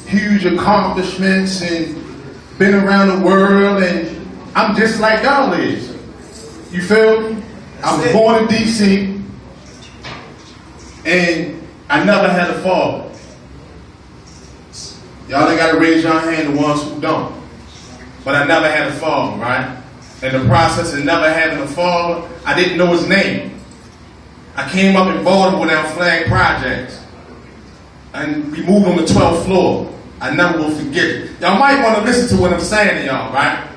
huge accomplishments and been around the world, and I'm just like y'all is. You feel me? I was born in D.C. and I never had a father. Y'all ain't gotta raise your hand, the ones who don't. But I never had a father, right? In the process of never having a father, I didn't know his name. I came up in Baltimore down Flag Projects, and we moved on the 12th floor. I never will forget it. Y'all might want to listen to what I'm saying to y'all, right?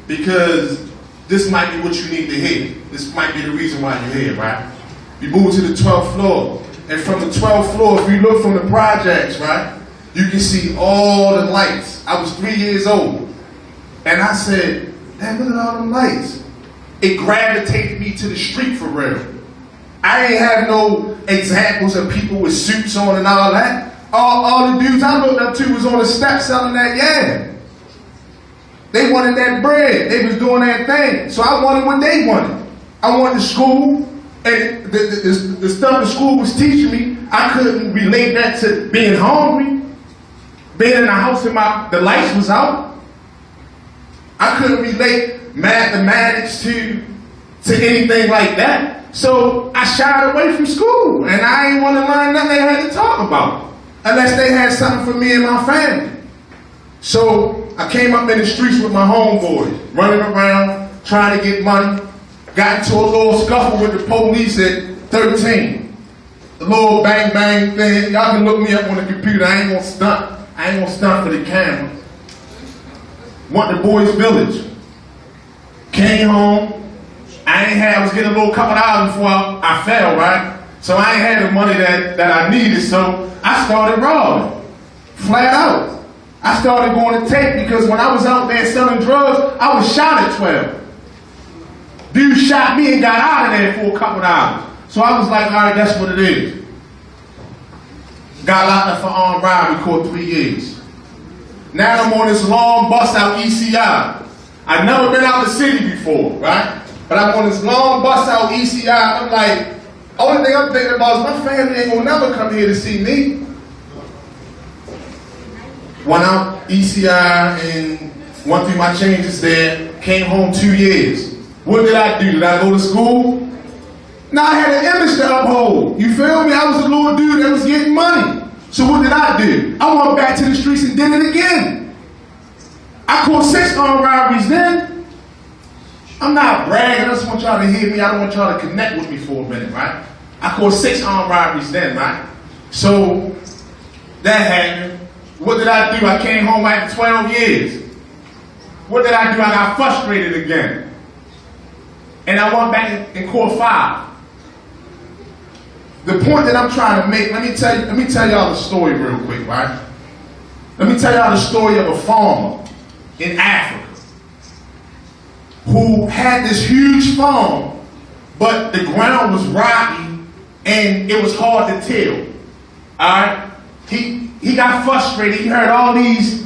Because this might be what you need to hear. This might be the reason why you're here, right? We moved to the 12th floor. And from the 12th floor, if you look from the projects, right, you can see all the lights. I was 3 years old. And I said, damn, look at all them lights. It gravitated me to the street for real. I ain't have no examples of people with suits on and all that. All the dudes I looked up to was on the steps selling that yam. They wanted that bread. They was doing that thing. So I wanted what they wanted. I wanted school, and the stuff the school was teaching me, I couldn't relate that to being hungry, being in the house and the lights was out. I couldn't relate mathematics to anything like that. So I shied away from school, and I ain't want to learn nothing they had to talk about, unless they had something for me and my family. So I came up in the streets with my homeboys, running around, trying to get money. Got into a little scuffle with the police at 13. A little bang bang thing. Y'all can look me up on the computer. I ain't gonna stunt. I ain't gonna stunt for the camera. Went to Boys Village. Came home. I was getting a little couple hours before I fell, right? So I ain't had the money that I needed, so I started robbing. Flat out. I started going to tape because when I was out there selling drugs, I was shot at 12. Dude shot me and got out of there for a couple hours. So I was like, all right, that's what it is. Got locked up for armed robbery, caught 3 years. Now I'm on this long bus out ECI. I've never been out the city before, right? But I'm on this long bus out ECI, and I'm like, only thing I'm thinking about is my family ain't gonna never come here to see me. Went out ECI and went through my changes there, came home 2 years. What did I do? Did I go to school? No, I had an image to uphold. You feel me? I was a little dude that was getting money. So what did I do? I went back to the streets and did it again. I caught 6 armed robberies then. I'm not bragging, I just want y'all to hear me. I don't want y'all to connect with me for a minute, right? I caught 6 armed robberies then, right? So that happened. What did I do? I came home after 12 years. What did I do? I got frustrated again. And I went back and caught 5. The point that I'm trying to make, let me tell y'all the story real quick, right? Let me tell y'all the story of a farmer in Africa who had this huge farm, but the ground was rocky and it was hard to till. Alright? He got frustrated. He heard all these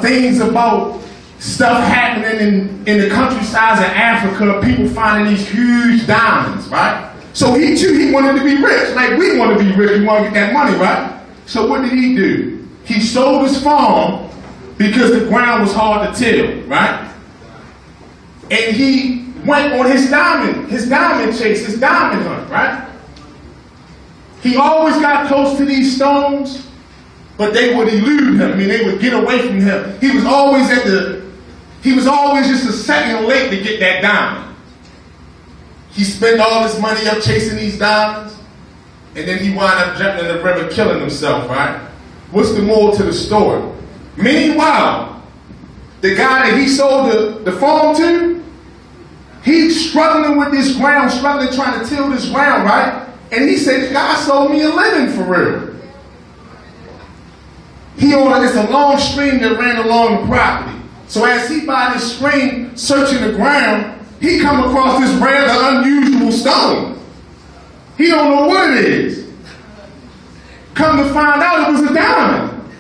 things about stuff happening in the countrysides of Africa, people finding these huge diamonds, right? So he too, he wanted to be rich. Like we want to be rich, we want to get that money, right? So what did he do? He sold his farm because the ground was hard to till, right? And he went on his diamond chase, his diamond hunt, right? He always got close to these stones, but they would elude him. I mean, they would get away from him. He was always just a second late to get that diamond. He spent all his money up chasing these diamonds, and then he wound up jumping in the river, killing himself, right? What's the moral to the story? Meanwhile, the guy that he sold the farm to, he's struggling with this ground, trying to till this ground, right? And he said, God sold me a living for real. It's a long stream that ran along the property. So as he by this stream searching the ground, he come across this rather unusual stone. He don't know what it is. Come to find out it was a diamond.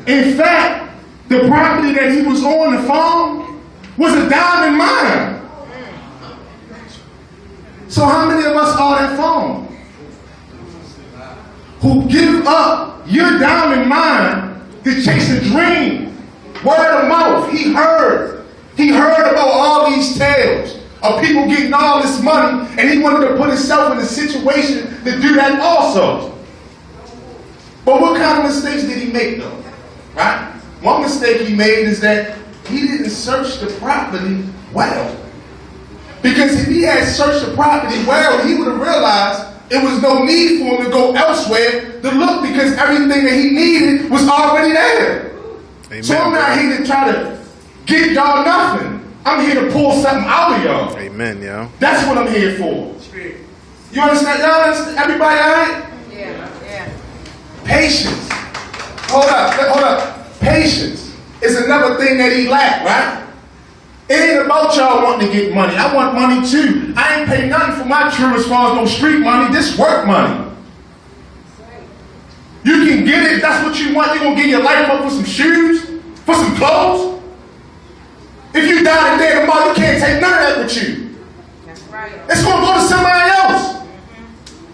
In fact, the property that he was on, the farm, was a diamond mine. So how many of us are that farm? who give up your diamond mine to chase a dream. Word of mouth. He heard about all these tales of people getting all this money, and he wanted to put himself in a situation to do that also. But what kind of mistakes did he make though? Right? One mistake he made is that he didn't search the property well. Because if he had searched the property well, he would have realized it was no need for him to go elsewhere to look, because everything that he needed was already there. Amen. So I'm not here to try to get y'all nothing. I'm here to pull something out of y'all. Amen, yo. That's what I'm here for. You understand? Y'all understand? Everybody all right? Yeah. Patience. Hold up. Patience is another thing that he lacked, right? It ain't about y'all wanting to get money. I want money too. I ain't pay nothing for my true as far as no street money. This work money. You can get it. That's what you want. You're going to give your life up for some shoes? For some clothes? If you die today tomorrow, you can't take none of that with you. That's right. It's going to go to somebody else.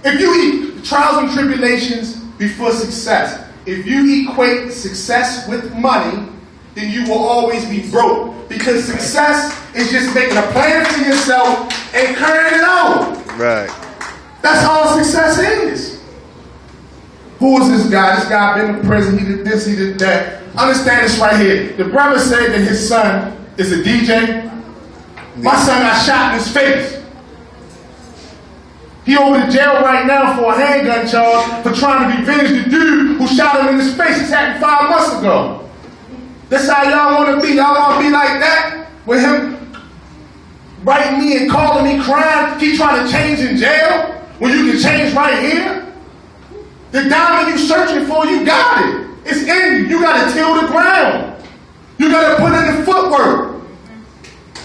If you eat trials and tribulations before success, if you equate success with money, then you will always be broke. Because success is just making a plan for yourself and carrying it out. Right. That's all success is. Who is this guy? This guy been in prison. He did this, he did that. Understand this right here. The brother said that his son is a DJ. My son got shot in his face. He over to jail right now for a handgun charge for trying to revenge the dude who shot him in his face. This happened 5 months ago. That's how y'all want to be. Y'all want to be like that? With him writing me and calling me crying, he trying to change in jail when you can change right here? The diamond you searching for, you got it. It's in you. You got to till the ground. You got to put in the footwork.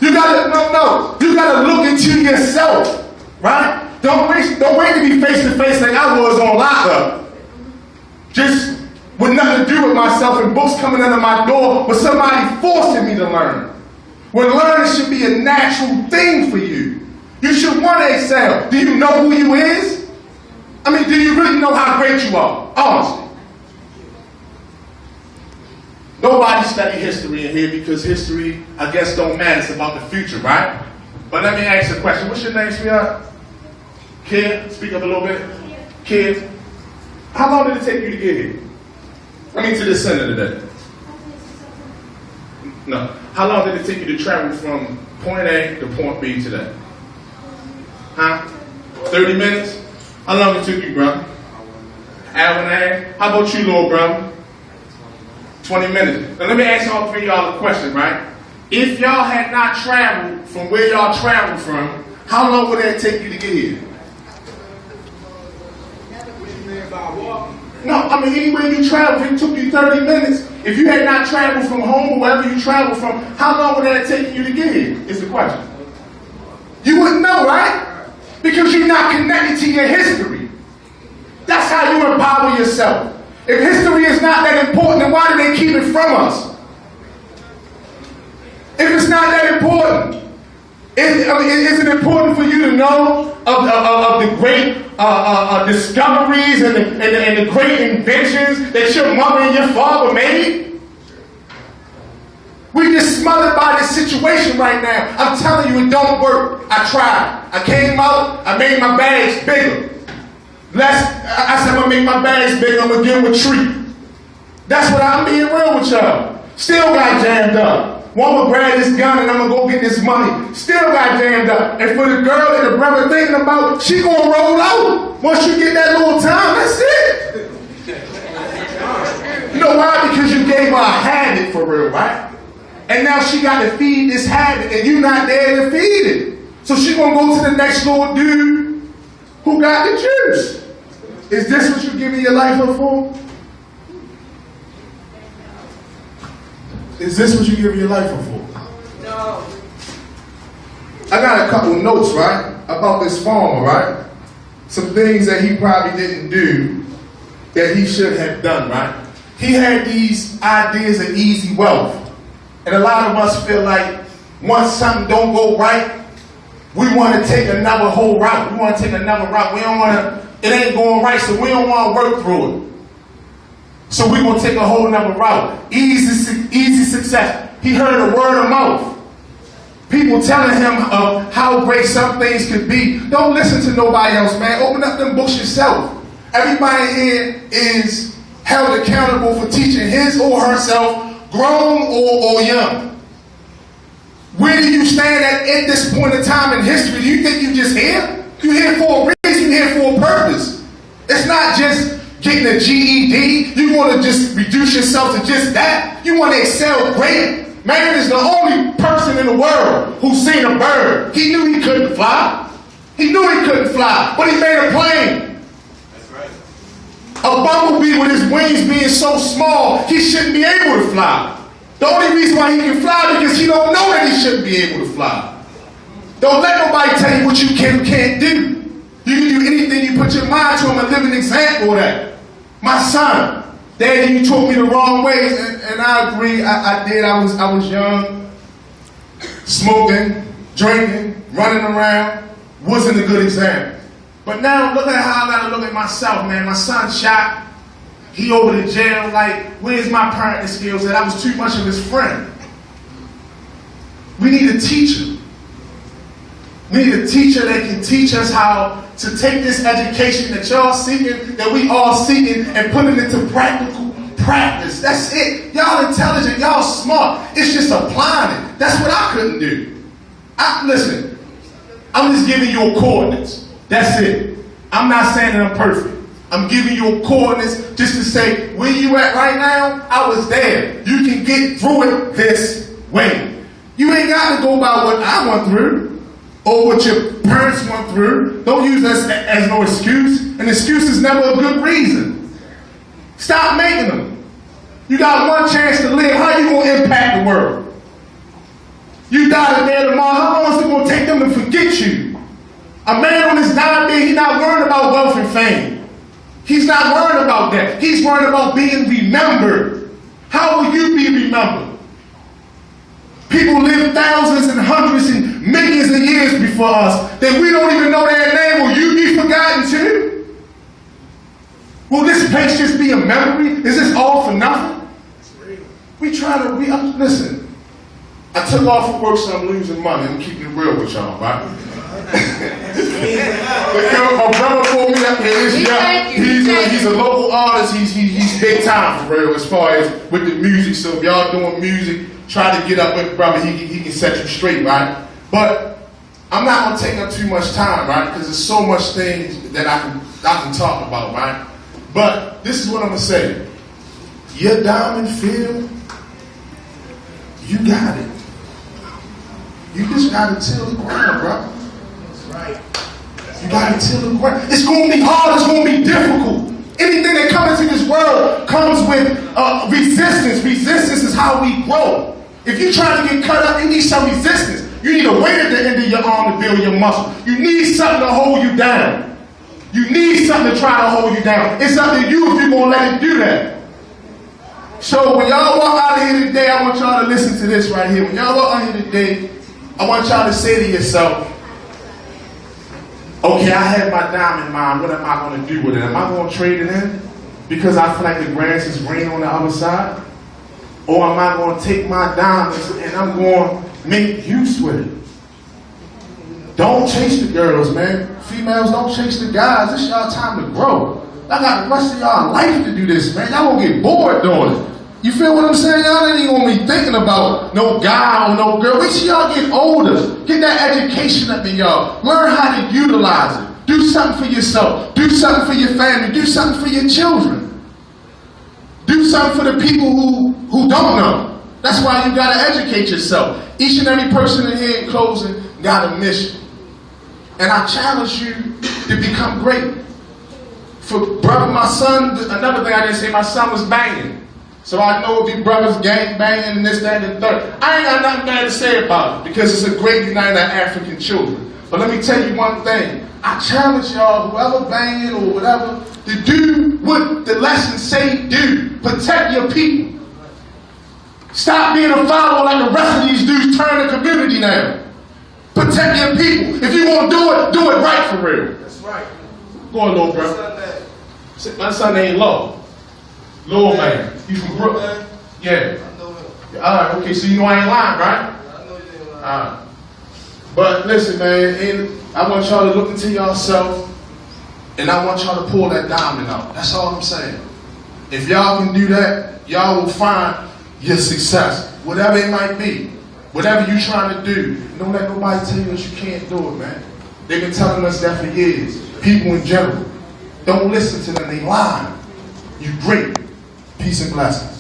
You got to, you got to look into yourself, right? Don't wait to be face to face like I was on lockup. Just with nothing to do with myself and books coming under my door with somebody forcing me to learn. When learning should be a natural thing for you. You should want to excel. Do you know who you is? I mean, do you really know how great you are? Honestly. Nobody study history in here because history, I guess, don't matter. It's about the future, right? But let me ask you a question. What's your name, sweetheart? Kid, speak up a little bit. Kid, how long did it take you to get here? I mean, to this center today. No. How long did it take you to travel from point A to point B today? Huh? 30 minutes? How long it took you, brother? Hour and a half? How about you, little brother? 20 minutes. Now let me ask all three of y'all a question, right? If y'all had not traveled from where y'all traveled from, how long would that take you to get here? No, I mean, anywhere you travel, it took you 30 minutes. If you had not traveled from home or wherever you traveled from, how long would that take you to get here? Is the question. You wouldn't know, right? Because you're not connected to your history. That's how you empower yourself. If history is not that important, then why do they keep it from us? If it's not that important, is it important for you to know of the great discoveries and the great inventions that your mother and your father made? We just smothered by this situation right now. I'm telling you, it don't work. I tried. I came out, I made my bags bigger. I said I'm going to make my bags bigger, I'm going to give them a treat. That's what I'm being real with y'all. Still got jammed up. One will grab this gun and I'm going to go get this money. Still got jammed up. And for the girl that the brother thinking about, she going to roll out. Once you get that little time, that's it. You know why? Because you gave her a habit for real, right? And now she got to feed this habit and you're not there to feed it. So she going to go to the next little dude who got the juice. Is this what you're giving your life up for? Is this what you're giving your life up for? No. I got a couple notes, right, about this farmer, right? Some things that he probably didn't do that he should have done, right? He had these ideas of easy wealth. And a lot of us feel like once something don't go right, we want to take another whole route. We want to take another route. We don't want to it ain't going right, so we don't want to work through it. So we're going to take a whole nother route. Easy success. He heard a word of mouth. People telling him of how great some things could be. Don't listen to nobody else, man. Open up them books yourself. Everybody here is held accountable for teaching his or herself, grown or young. Where do you stand at this point in time in history? Do you think you're just here? You're here for a reason. You're here for a purpose. It's not just getting a GED. You want to just reduce yourself to just that. You want to excel great. Man is the only person in the world who's seen a bird. He knew he couldn't fly. He knew he couldn't fly, but he made a plane. That's right. A bumblebee with his wings being so small, he shouldn't be able to fly. The only reason why he can fly is because he don't know that he shouldn't be able to fly. Don't let nobody tell you what you can and can't do. You can do anything you put your mind to. I'm a living example of that. My son, Daddy, you taught me the wrong ways, and I agree, I did. I was young, smoking, drinking, running around, wasn't a good example. But now look at how I gotta look at myself, man. My son shot, he over to jail, like, where's my parenting skills at? I was too much of his friend. We need a teacher. We need a teacher that can teach us how to take this education that y'all seeking, that we all seeking, and put it into practical practice. That's it. Y'all intelligent, y'all smart. It's just applying it. That's what I couldn't do. Listen, I'm just giving you coordinates. That's it. I'm not saying that I'm perfect. I'm giving you coordinates just to say, where you at right now? I was there. You can get through it this way. You ain't got to go by what I went through or what your parents went through. Don't use that as no excuse. An excuse is never a good reason. Stop making them. You got one chance to live. How you going to impact the world? You die today tomorrow. How long is it going to take them to forget you? A man on his dying, he's not worried about wealth and fame. He's not worried about that. He's worried about being remembered. How will you be remembered? People live thousands and hundreds and millions of years before us that we don't even know their name. Will you be forgotten too? Will this place just be a memory? Is this all for nothing? We try to listen. I took off from work, so I'm losing money. I'm keeping it real with y'all, right? My brother pulled me up here. He's a local artist. He's big time for real as far as with the music. So if y'all doing music, try to get up with brother. He can set you straight, right? But I'm not gonna take up too much time, right? Because there's so much things that I can talk about, right? But this is what I'm gonna say. Your diamond field, you got it. You just gotta till the ground, bro. That's right. You gotta till the ground. It's gonna be hard. It's gonna be difficult. Anything that comes into this world comes with resistance. Resistance is how we grow. If you're trying to get cut up, you need some resistance. You need a weight at the end of your arm to build your muscle. You need something to hold you down. You need something to try to hold you down. It's up to you if you're gonna let it do that. So when y'all walk out of here today, I want y'all to listen to this right here. When y'all walk out here today, I want y'all to say to yourself, okay, I have my diamond mine. What am I going to do with it? Am I going to trade it in because I feel like the grass is green on the other side? Or am I going to take my diamonds and I'm going to make use with it? Don't chase the girls, man. Females, don't chase the guys. It's y'all time to grow. I got the rest of y'all life to do this, man. Y'all going to get bored doing it. You feel what I'm saying? Y'all ain't even going to be thinking about no guy or no girl. Wait till y'all get older. Get that education up in y'all. Learn how to utilize it. Do something for yourself. Do something for your family. Do something for your children. Do something for the people who don't know. That's why you got to educate yourself. Each and every person in here in closing got a mission. And I challenge you to become great. For brother, my son, another thing I didn't say, my son was banging. So I know if your brothers gang banging and this, that, and the third. I ain't got nothing bad to say about it because it's a great united African children. But let me tell you one thing. I challenge y'all, whoever banging or whatever, to do what the lessons say do. Protect your people. Stop being a follower like the rest of these dudes turn the community now. Protect your people. If you want to do it right for real. That's right. Go on, little bro. My son ain't Low. Lil man. He's from Brooklyn. Yeah. I know him. Alright, okay, so you know I ain't lying, right? I know you ain't lying. Alright. But listen, man, and I want y'all to look into yourself, and I want y'all to pull that diamond out. That's all I'm saying. If y'all can do that, y'all will find your success, whatever it might be. Whatever you're trying to do, don't let nobody tell you that you can't do it, man. They've been telling us that for years. People in general. Don't listen to them, they lying. You great. Peace and blessings.